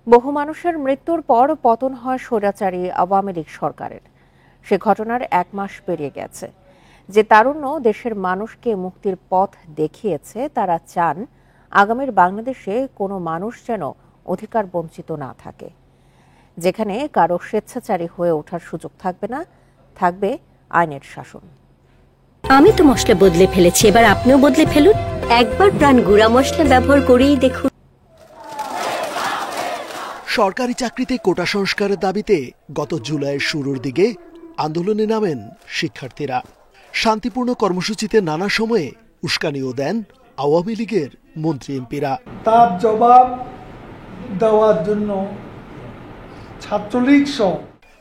বহু মানুষের মৃত্যুর পর পতন হয় স্বৈরাচারী আওয়ামী লীগ সরকারের। সে ঘটনার 1 মাস পেরিয়ে গেছে। যে তারুণ্য দেশের মানুষকে মুক্তির পথ দেখিয়েছে, তারা চান আগামীর বাংলাদেশে কোনো মানুষ যেন অধিকার বঞ্চিত না থাকে, যেখানে কারো স্বেচ্ছাচারী হয়ে ওঠার সুযোগ থাকবে না, থাকবে আইনের শাসন। আমি তো মশলা বদলে ফেলেছি, এবার আপনিও বদলে ফেলুন। একবার প্রাণ গুঁড়া মশলা ব্যবহার করেই দেখুন। সরকারি চাকরিতে কোটা সংস্কারের দাবিতে গত জুলাইয়ের শুরুর দিকে আন্দোলনে নামেন শিক্ষার্থীরা। শান্তিপূর্ণ কর্মসূচিতে নানা সময়ে উস্কানিও দেন আওয়ামী লীগের মন্ত্রী এমপিরা। তার জবাব দেওয়ার জন্য ছাত্রলীগ সহ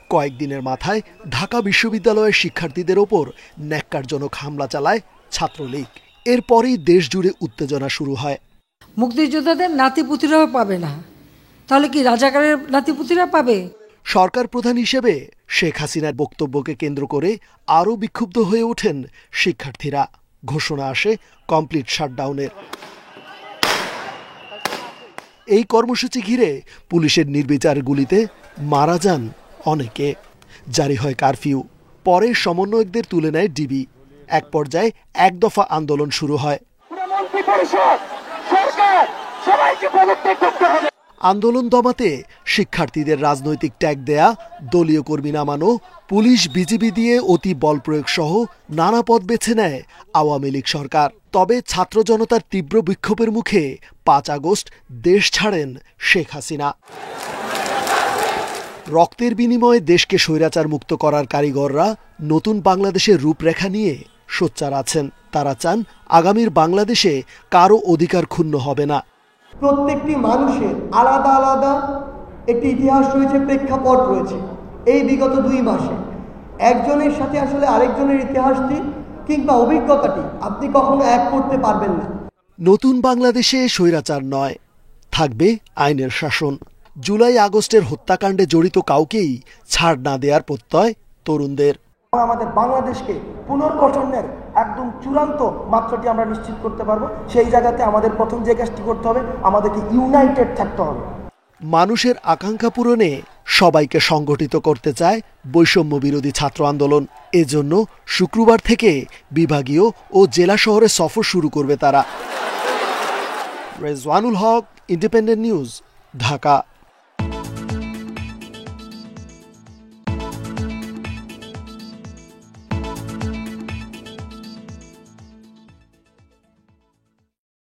কয়েকদিনের মাথায় ঢাকা বিশ্ববিদ্যালয়ের শিক্ষার্থীদের ওপর ন্যাক্কারজনক হামলা চালায় ছাত্রলীগ। এরপরেই দেশ জুড়ে উত্তেজনা শুরু হয়। মুক্তিযোদ্ধাদের নাতিপুতিরাও পাবে না, তাহলে কি রাজাকারের নাতিপুতিরা পাবে? সরকার প্রধান হিসেবে শেখ হাসিনার বক্তব্যকে কেন্দ্র করে আরও বিক্ষুব্ধ হয়ে ওঠেন শিক্ষার্থীরা। ঘোষণা আসে কমপ্লিট শাটডাউনের। এই কর্মসূচি ঘিরে পুলিশের নির্বিচার গুলিতে মারা যান অনেকে। জারি হয় কারফিউ। পরে সমন্বয়কদের তুলে নেয় ডিবি। এক পর্যায়ে এক দফা আন্দোলন শুরু হয়। আন্দোলন দমাতে শিক্ষার্থীদের রাজনৈতিক ট্যাগ দেয়া, দলীয় কর্মী নামানো, পুলিশ বিজিবি দিয়ে অতি বল প্রয়োগ সহ নানা পথ বেছে নেয় আওয়ামী লীগ সরকার। তবে ছাত্র জনতার তীব্র বিক্ষোভের মুখে 5 আগস্ট দেশ ছাড়েন শেখ হাসিনা। রক্তের বিনিময়ে দেশকে স্বৈরাচার মুক্ত করার কারিগররা নতুন বাংলাদেশের রূপরেখা নিয়ে সোচ্চার আছেন। তারা চান আগামীর বাংলাদেশে কারো অধিকার ক্ষুণ্ণ হবে না। প্রত্যেকটি মানুষের আলাদা আলাদা একটি ইতিহাস রয়েছে, প্রেক্ষাপট রয়েছে। এই বিগত 2 মাসে একজনের সাথে আসলে আরেকজনের ইতিহাসটি কিংবা অভিজ্ঞতাটি আপনি কখনো এক করতে পারবেন না। নতুন বাংলাদেশে স্বৈরাচার নয়, থাকবে আইনের শাসন। জুলাই আগস্টের হত্যাকাণ্ডে জড়িত কাউকেই ছাড় না দেওয়ার প্রত্যয় তরুণদের। আমাদের বাংলাদেশকে পুনর্গঠনের একদম চূড়ান্ত মাত্রাটি আমরা নিশ্চিত করতে পারবো। সেই জায়গাতে আমাদের প্রথম যে কাজটি করতে হবে, আমাদেরকে ইউনাইটেড থাকতে হবে। মানুষের আকাঙ্ক্ষা পূরণে সবাইকে সংগঠিত করতে চায় বৈষম্য বিরোধী ছাত্র আন্দোলন। এজন্য শুক্রবার থেকে বিভাগীয় ও জেলা শহরে সফর শুরু করবে তারা। রেজওয়ানুল হক, ইন্ডিপেন্ডেন্ট নিউজ, ঢাকা।